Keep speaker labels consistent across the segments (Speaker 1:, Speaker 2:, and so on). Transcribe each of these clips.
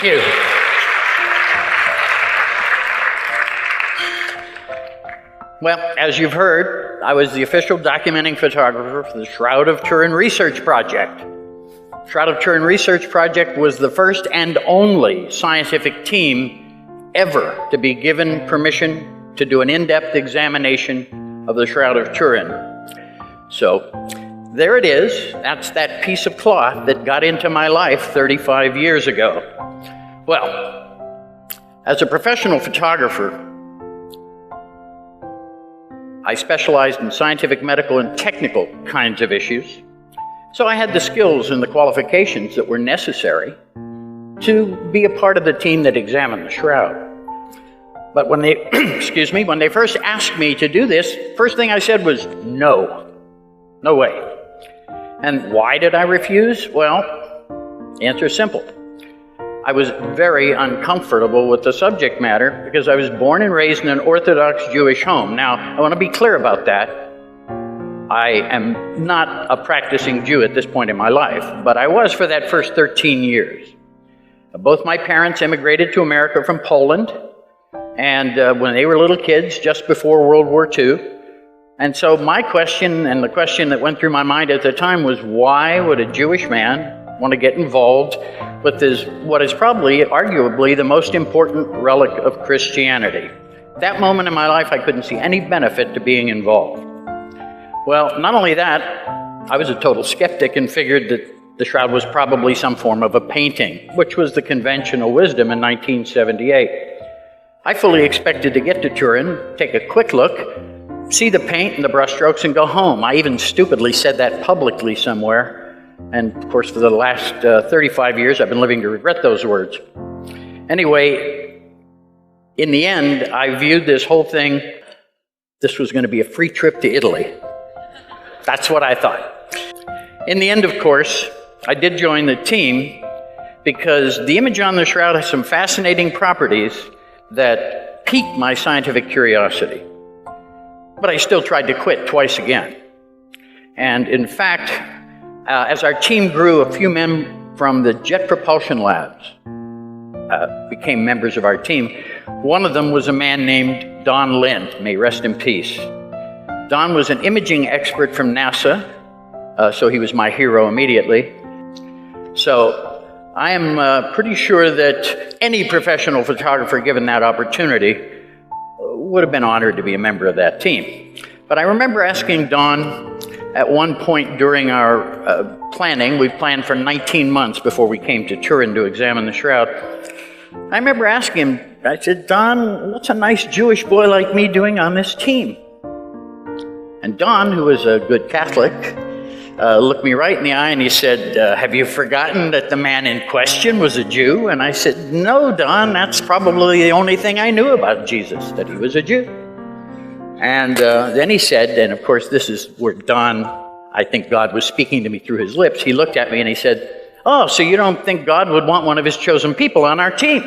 Speaker 1: Thank you. Well, as you've heard, I was the official documenting photographer for the Shroud of Turin Research Project. Shroud of Turin Research Project was the first and only scientific team ever to be given permission to do an in-depth examination of the Shroud of Turin. So there it is. That's that piece of cloth that got into my life 35 years ago. Well, as a professional photographer, I specialized in scientific, medical, and technical kinds of issues. So I had the skills and the qualifications that were necessary to be a part of the team that examined the shroud. But when they, when they first asked me to do this, first thing I said was, no way. And why did I refuse? Well, the answer is simple. I was very uncomfortable with the subject matter because I was born and raised in an Orthodox Jewish home. Now, I want to be clear about that. I am not a practicing Jew at this point in my life, but I was for that first 13 years. Both my parents immigrated to America from Poland, and when they were little kids, just before World War II. And so my question, and the question that went through my mind at the time, was why would a Jewish man want to get involved with this, what is probably, arguably, the most important relic of Christianity? At that moment in my life, I couldn't see any benefit to being involved. Well, not only that, I was a total skeptic and figured that the shroud was probably some form of a painting, which was the conventional wisdom in 1978. I fully expected to get to Turin, take a quick look, see the paint and the brushstrokes, and go home. I even stupidly said that publicly somewhere. And of course, for the last 35 years, I've been living to regret those words. Anyway, in the end, I viewed this whole thing, this was going to be a free trip to Italy. That's what I thought. In the end, of course, I did join the team because the image on the shroud has some fascinating properties that piqued my scientific curiosity. But I still tried to quit twice again. And in fact, as our team grew, a few men from the Jet Propulsion Labs became members of our team. One of them was a man named Don Lind, may rest in peace. Don was an imaging expert from NASA, so he was my hero immediately. So I am pretty sure that any professional photographer given that opportunity would have been honored to be a member of that team. But I remember asking Don at one point during our planning, we planned for 19 months before we came to Turin to examine the shroud. I remember asking him, I said, Don, what's a nice Jewish boy like me doing on this team? And Don, who was a good Catholic, looked me right in the eye and he said, have you forgotten that the man in question was a Jew? And I said, no, Don, that's probably the only thing I knew about Jesus, that he was a Jew. And then he said, and of course this is where Don, I think God was speaking to me through his lips, he looked at me and he said, oh, so you don't think God would want one of his chosen people on our team?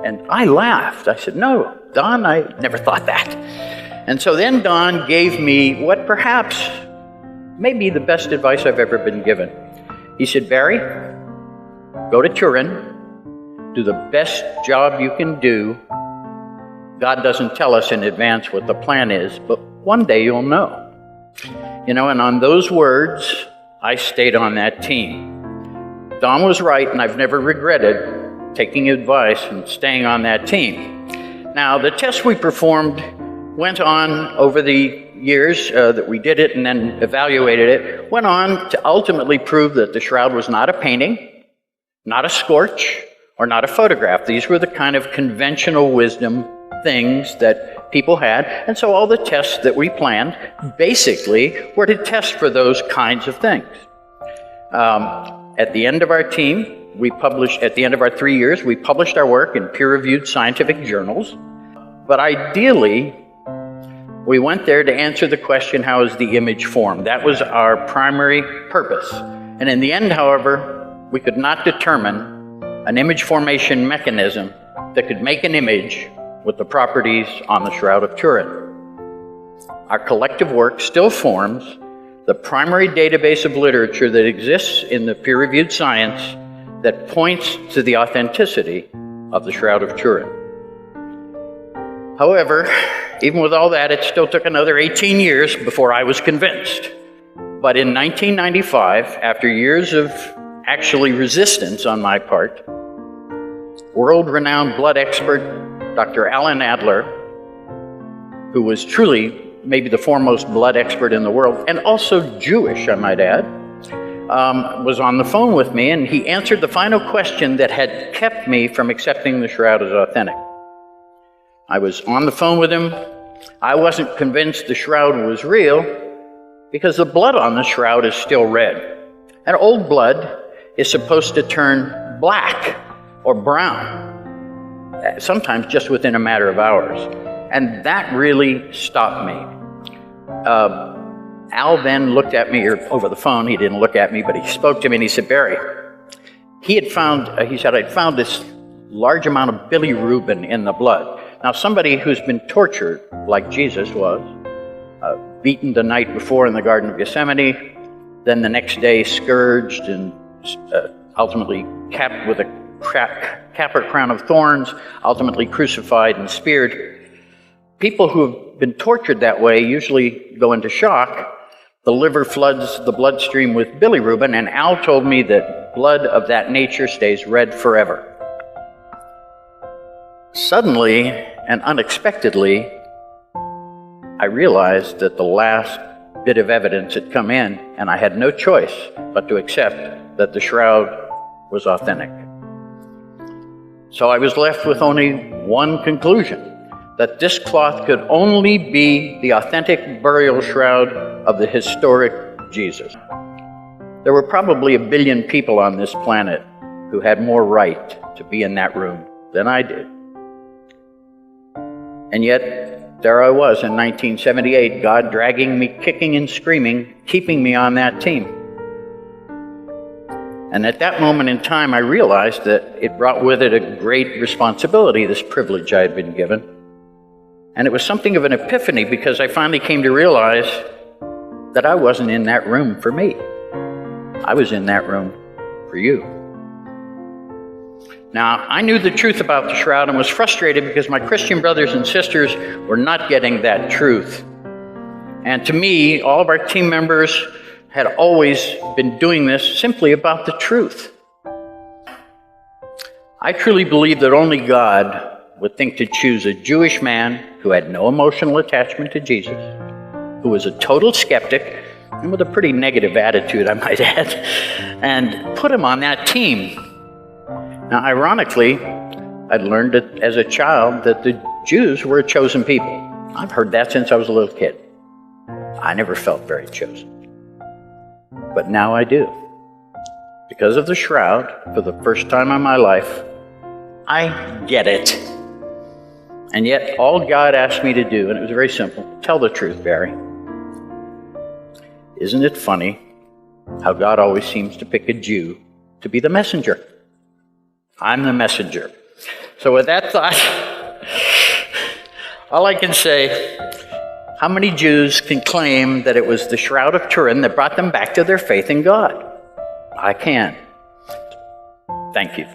Speaker 1: And I laughed. I said, no, Don, I never thought that. And so then Don gave me what perhaps may be the best advice I've ever been given. He said, Barry, go to Turin, do the best job you can do. God doesn't tell us in advance what the plan is, but one day you'll know. You know, and on those words, I stayed on that team. Don was right, and I've never regretted taking advice and staying on that team. Now, the test we performed went on over the years that we did it and then evaluated it, went on to ultimately prove that the shroud was not a painting, not a scorch, or not a photograph. These were the kind of conventional wisdom things that people had, and so all the tests that we planned basically were to test for those kinds of things. At the end of our team, at the end of our 3 years, we published our work in peer-reviewed scientific journals, but ideally, we went there to answer the question, how is the image formed? That was our primary purpose. And in the end, however, we could not determine an image formation mechanism that could make an image with the properties on the Shroud of Turin. Our collective work still forms the primary database of literature that exists in the peer-reviewed science that points to the authenticity of the Shroud of Turin. However, even with all that, it still took another 18 years before I was convinced. But in 1995, after years of actually resistance on my part, world-renowned blood expert Dr. Alan Adler, who was truly maybe the foremost blood expert in the world, and also Jewish, I might add, was on the phone with me, and he answered the final question that had kept me from accepting the shroud as authentic. I was on the phone with him. I wasn't convinced the shroud was real because the blood on the shroud is still red. And old blood is supposed to turn black or brown, sometimes just within a matter of hours. And that really stopped me. Al then looked at me over the phone. He didn't look at me, but he spoke to me and he said, Barry, he said, I'd found this large amount of bilirubin in the blood. Now, somebody who's been tortured, like Jesus was, beaten the night before in the Garden of Gethsemane, then the next day scourged and ultimately capped with a capper crown of thorns, ultimately crucified and speared. People who have been tortured that way usually go into shock. The liver floods the bloodstream with bilirubin, and Al told me that blood of that nature stays red forever. Suddenly and unexpectedly, I realized that the last bit of evidence had come in, and I had no choice but to accept that the shroud was authentic. So I was left with only one conclusion, that this cloth could only be the authentic burial shroud of the historic Jesus. There were probably 1 billion people on this planet who had more right to be in that room than I did. And yet, there I was in 1978, God dragging me, kicking and screaming, keeping me on that team. And at that moment in time, I realized that it brought with it a great responsibility, this privilege I had been given. And it was something of an epiphany because I finally came to realize that I wasn't in that room for me. I was in that room for you. Now, I knew the truth about the shroud and was frustrated because my Christian brothers and sisters were not getting that truth. And to me, all of our team members had always been doing this simply about the truth. I truly believe that only God would think to choose a Jewish man who had no emotional attachment to Jesus, who was a total skeptic, and with a pretty negative attitude, I might add, and put him on that team. Now, ironically, I'd learned as a child that the Jews were a chosen people. I've heard that since I was a little kid. I never felt very chosen. But now I do. Because of the shroud, for the first time in my life, I get it. And yet, all God asked me to do, and it was very simple, tell the truth, Barry. Isn't it funny how God always seems to pick a Jew to be the messenger? I'm the messenger. So with that thought, all I can say, how many Jews can claim that it was the Shroud of Turin that brought them back to their faith in God? I can. Thank you.